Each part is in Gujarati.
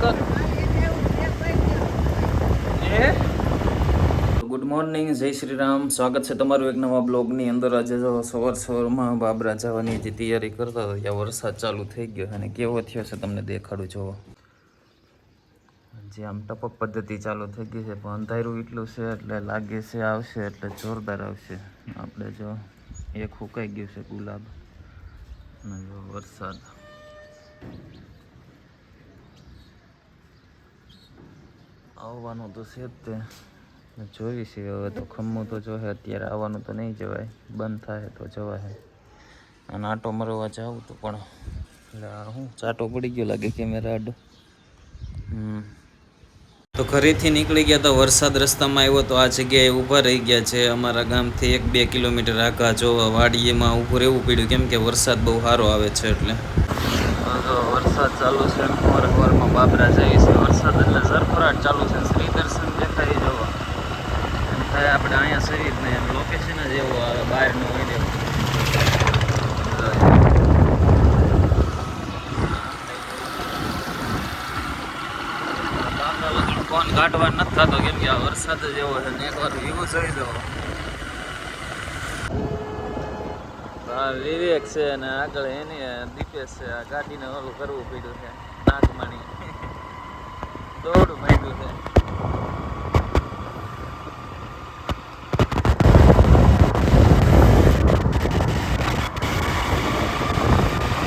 કર ગુડ મોર્નિંગ, જય શ્રી રામ. સ્વાગત છે તમારું એક નવા બ્લોગની અંદર. આજે જો સવારમાં બાબરા જવાની જે તૈયારી કરતા હતા ત્યાં વરસાદ ચાલુ થઈ ગયો અને કેવો થયો છે તમને દેખાડું. જોવો જે આમ ટપક પદ્ધતિ ચાલુ થઈ ગઈ છે, પણ અંધારું એટલું છે એટલે લાગે છે આવશે એટલે જોરદાર આવશે. આપણે જો એક સુકાઈ ગયું છે ગુલાબ અને જો વરસાદ આવવાનું તો છે જ તે. જોઈ છે હવે તો ખમ્મું તો જો અત્યારે આવવાનું તો નહીં જવાય, બંધ થાય તો જવાય. અને આટો મરવા જાવ તો પણ એટલે હું ચાટો પડી ગયો લાગે કેમેરા આડો. તો ઘરેથી નીકળી ગયા તો વરસાદ રસ્તામાં આવ્યો તો આ જગ્યાએ ઊભા રહી ગયા છે. અમારા ગામથી 1-2 કિલોમીટર આગળ જો વાડીએમાં ઊભું રહેવું પડ્યું, કેમ કે વરસાદ બહુ સારો આવે છે એટલે. વરસાદ ચાલુ છે, સવારમાં બાબરા જાય છે. વરસાદ એટલે ઝરફરાટ ચાલુ છે. શ્રી દર્શન દેખાઈ જવા એમ થાય આપણે અહીંયા શરીર ને એમ લોકેશન જ એવું આવે બહારનું હોય ને. ફોન કાઢવા નથી થતો કેમ કે આ વરસાદ જ એવો છે ને. એકવાર વ્યૂ જોઈ દો. હા, વિવેક છે અને આગળ એની દીપેશ છે. આ ગાડીને ઓલું કરવું પડ્યું છે, નાગમાણી દોડું માંડ્યું છે.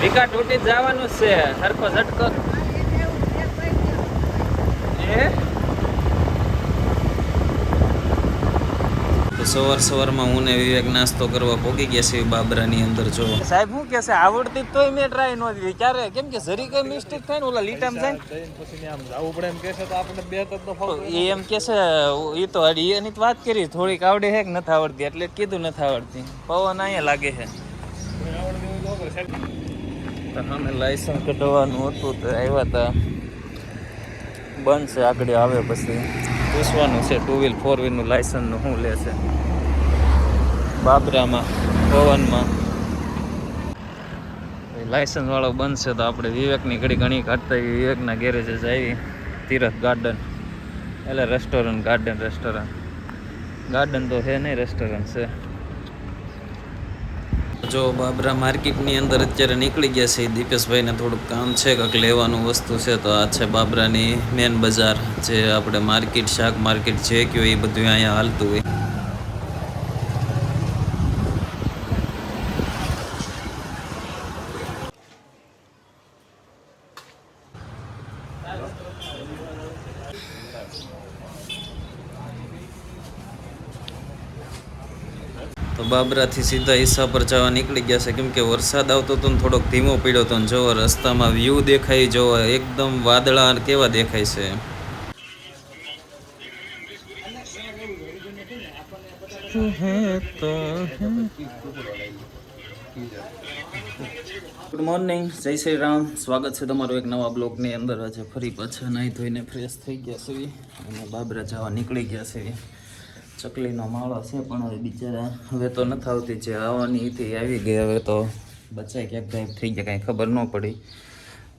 વિકા તૂટી જવાનું જ છે. સરખો ઝટકો તો સવારમાં હું ને વિવેક નાસ્તો કરવા પોગી ગયા છે બાબરાની અંદર. જો સાહેબ શું કે છે, આવડતી તોય મેં ટ્રાય ન કરી ક્યારે, કેમ કે જરી કઈ મિસ્ટેક થાય ને ઓલા લીટામ જાય પછી આમ જવું પડે એમ કે છે તો આપણે બે તક એમ કે છે. એ તો એની વાત કરી થોડીક આવડે છે કે નથી આવડતી એટલે કીધું નથી આવડતી. પવન અહીંયા લાગે છે તો અમે લાયસન્સ કઢાવવાનું હતું તો આવ્યા હતા. બંધ છે, આગળ આવે પછી પૂછવાનું છે 2-wheel 4-wheelનું લાયસન્સનું શું લે છે બાબરામાં પવનમાં. લાયસન્સ વાળો બંધ છે તો આપણે વિવેકની ઘણી કાઢતા વિવેકના ગેરેજ જ આવી. તીરથ ગાર્ડન એટલે રેસ્ટોરન્ટ ગાર્ડન તો છે નહીં, રેસ્ટોરન્ટ છે. જો બાબરા માર્કેટની અંદર અત્યારે નીકળી ગયા છે. દીપેશભાઈને થોડુંક કામ છે, કંઈક લેવાનું વસ્તુ છે તો આ છે બાબરાની મેન બજાર. જે આપણે માર્કેટ, શાક માર્કેટ જે કયો એ બધું અહીંયા હાલતું હોય. તો બાબરાથી સીધા ઈસા પર જવા નીકળી ગયા છે, કેમ કે વરસાદ આવતો હતો ને થોડોક ધીમો પડ્યો હતો ને. જો રસ્તામાં વ્યૂ દેખાય, જો એકદમ વાદળા કેવા દેખાય છે. ગુડ મોર્નિંગ, જય શ્રી રામ. સ્વાગત છે તમારું એક નવા બ્લોગની અંદર. આજે ફરી પાછા નાહી ધોઈને ફ્રેશ થઈ ગયા છે અને બાબરા જવા નીકળી ગયા છે. ચકલીનો માળો છે પણ હવે બિચારા હવે તો નથી આવતી. જે આવવાની હતી આવી ગઈ. હવે તો બચાય ક્યાંક ગાયબ થઈ ગયા, કાંઈ ખબર ન પડી.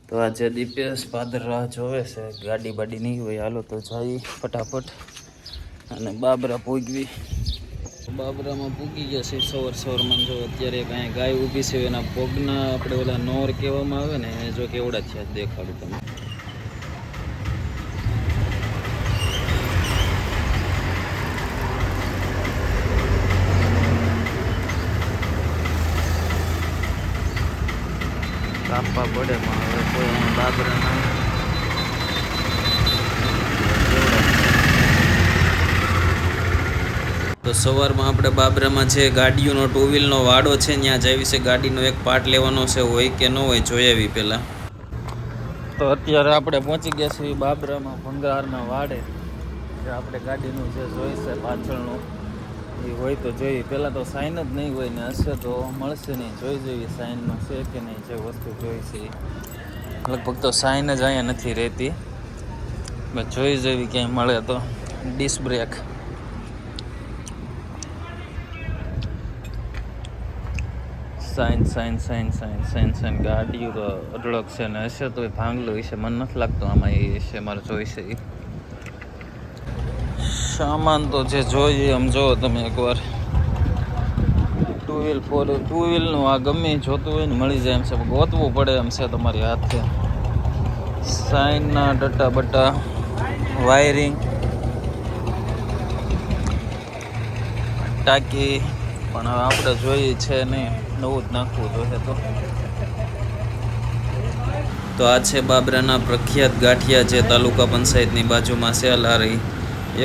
તો આજે દીપેશ પાદર રાહ જોવે છે, ગાડી બાડી નહીં હોય. હાલો તો જઈ ફટાફટ અને બાબરા પૂગવી. બાબરામાં પૂગી ગયા છે સવારમાં. જો અત્યારે કાંઈ ગાય ઊભી છે, એના પગના આપણે ઓલા નોર કહેવામાં આવે ને, જો કેવડા થયા દેખાડું તમે. કાપવા પડે પણ હવે કોઈ બાબરા તો સવારમાં આપણે બાબરામાં જે ગાડીઓનો 2-wheelનો વાડો છે ત્યાં જાવી છે. ગાડીનો એક પાર્ટ લેવાનો છે, હોય કે ન હોય જોઈ આવી પહેલાં. તો અત્યારે આપણે પહોંચી ગયા છીએ બાબરામાં ભંગારના વાડે. જે આપણે ગાડીનું જે જોઈ છે પાછળનું એ હોય તો જોઈએ. પહેલાં તો સાઇન જ નહીં હોય ને, હશે તો મળશે નહીં. જોઈ જોઈએ સાઇનનું છે કે નહીં. જે વસ્તુ જોઈ છે લગભગ તો સાઇન જ અહીંયા નથી રહેતી. બસ જોઈ જેવી ક્યાંય મળે તો. ડિસ્ક બ્રેક સાઈન ગાડીઓ તો અઢળક છે ને હશે તો એ ભાંગલું હશે, મને નથી લાગતું આમાં એ હશે, મારે જોઈશે એ સામાન તો જે જોઈએ આમ જો તમે એકવાર 2 વ્હીલ 4 વ્હીલ 2 વ્હીલનું આ ગમે જોતું હોય ને મળી જાય એમ છે, ગોતવું પડે એમ છે તમારી હાથે. સાઈનના ડટા બટા વાયરિંગ ટાંકી પણ હવે આપણે જોઈએ છે નહીં, નવું જ નાખવું જોઈએ. તો આ છે બાબરાના પ્રખ્યાત ગાંઠિયા, જે તાલુકા પંચાયતની બાજુમાં છે લારી.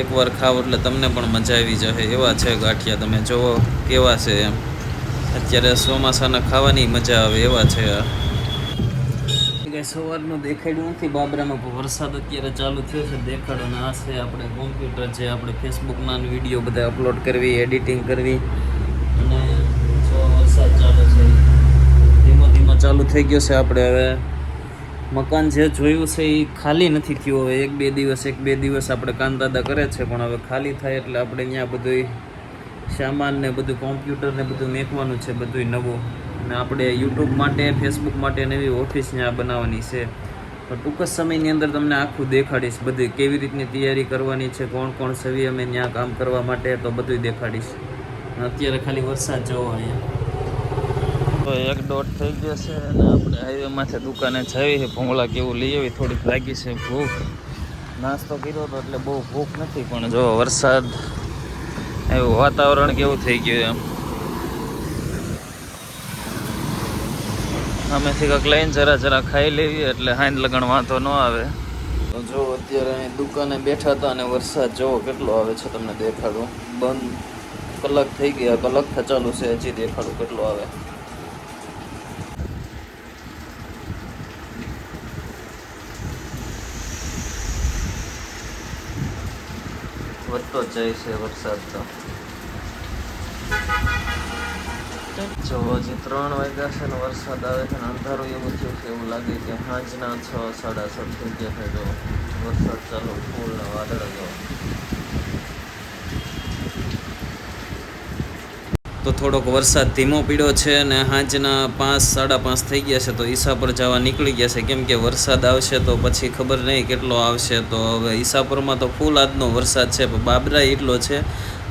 એકવાર ખાવ એટલે તમને પણ મજા આવી જશે એવા છે ગાંઠિયા. તમે જુઓ કેવા છે એમ, અત્યારે ચોમાસાના ખાવાની મજા આવે એવા છે. આ કંઈ સવારનું દેખાડ્યું નથી બાબરામાં, પણ વરસાદ અત્યારે ચાલુ થયો છે દેખાડો. ને આ છે આપણે કોમ્પ્યુટર, જે આપણે ફેસબુકના વિડીયો બધા અપલોડ કરવી, એડિટિંગ કરવી. અને જો વરસાદ ચાલુ છે, ધીમો ધીમો ચાલુ થઈ ગયો છે. આપણે હવે મકાન જે જોયું છે એ ખાલી નથી થયું. હવે એક બે દિવસ આપણે કાનદાદા કરે છે, પણ હવે ખાલી થાય એટલે આપણે અહીંયા બધું સામાન ને બધું કોમ્પ્યુટર ને બધું મેકવાનું છે, બધું નવું. અને આપણે યુટ્યુબ માટે, ફેસબુક માટે નવી ઓફિસ ત્યાં બનાવવાની છે. પણ ટૂંક જ સમયની અંદર તમને આખું દેખાડીશ, બધી કેવી રીતની તૈયારી કરવાની છે, કોણ કોણ સવી અમે ત્યાં કામ કરવા માટે, તો બધું દેખાડીશ. અત્યારે ખાલી વરસાદ જોવો અહીંયા. તો 1:30 થઈ ગયો છે અને આપણે હાઈવેમાંથી દુકાને જઈએ છીએ. ભૂંગળા કેવું લઈ આવી, થોડીક લાગી છે ભૂખ. નાસ્તો કર્યો હતો એટલે બહુ ભૂખ નથી, પણ જો વરસાદ એવું વાતાવરણ કેવું થઈ ગયું એમ. અમેથી કંઈક લઈને જરા ખાઈ લેવી એટલે હાઈન લગણ વાંધો ન આવે. તો જો અત્યારે અહીં દુકાને બેઠા હતા અને વરસાદ જોવો કેટલો આવે છે, તમને દેખાડું. બંધ કલાક થઈ ગયા, કલાકથી ચાલુ છે, હજી દેખાડું કેટલો આવે. વધતો જ જાય છે વરસાદ તો. જો હજી 3 વાગ્યા છે ને વરસાદ આવે છે ને અંધારું એવું થયું છે, એવું લાગે કે સાંજના 6, 6:30 થઈ ગયા છે. જો વરસાદ ચાલુ, ફૂલ ને વાદળ જો. તો થોડોક વરસાદ ધીમો પીડ્યો છે અને સાંજના 5, 5:30 થઈ ગયા છે. તો ઈસાપુર જવા નીકળી ગયા છે, કેમ કે વરસાદ આવશે તો પછી ખબર નહીં કેટલો આવશે. તો હવે ઈસાપુરમાં તો ફૂલ આજનો વરસાદ છે, પણ બાબરા એટલો છે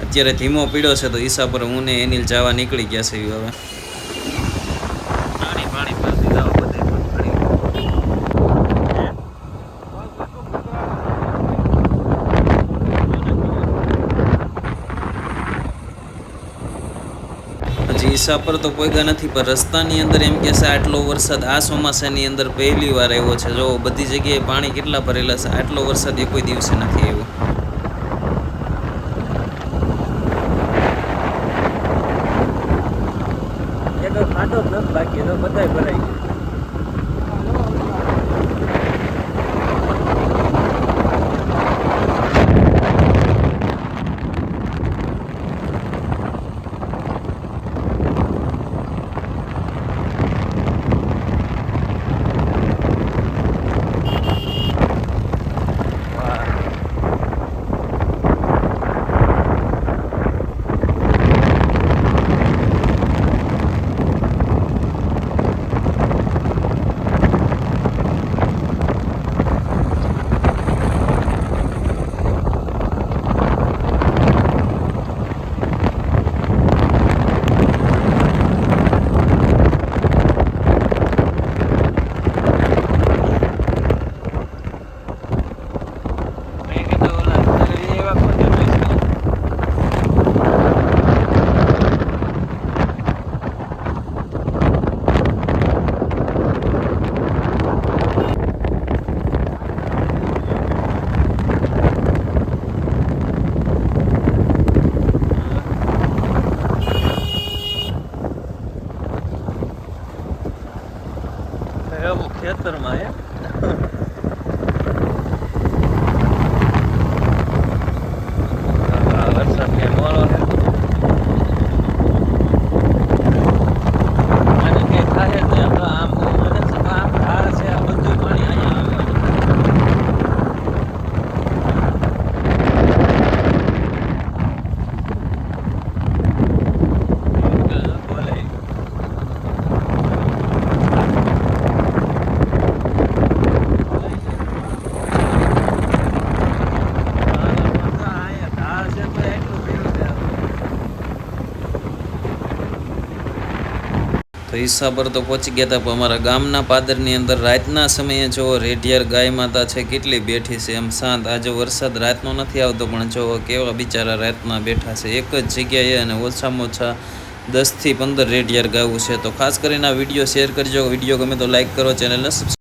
અત્યારે ધીમો પીડ્યો છે. તો ઈસાપુર હું ને એનિલ જવા નીકળી ગયા છે. હવે પાણી પાણી જાવ બધે. ઈસાપુર તો પોઈગા નથી, પણ રસ્તાની અંદર એમ કે છે આટલો વરસાદ આ ચોમાસાની અંદર પહેલી વાર આવ્યો છે. જો બધી જગ્યાએ પાણી કેટલા ભરેલા છે, આટલો વરસાદ એ કોઈ દિવસે નથી આવ્યો. એક ખાટો જ નથી બાકી, તો બધાય ભરાઈ ગયા. તો ઈસા પર તો પહોંચી ગયા હતા, પણ અમારા ગામના પાદરની અંદર રાતના સમયે જો રેઢિયાર ગાય માતા છે કેટલી બેઠી છે એમ શાંત. આજે વરસાદ રાતનો નથી આવતો, પણ જો કેવા બિચારા રાતના બેઠા છે એક જ જગ્યાએ, અને ઓછામાં ઓછા 10 થી 15 રેઢિયાર ગાયું છે. તો ખાસ કરીને આ વિડીયો શેર કરજો. વિડીયો ગમે તો લાઈક કરો, ચેનલને સબસ્ક્રાઈબ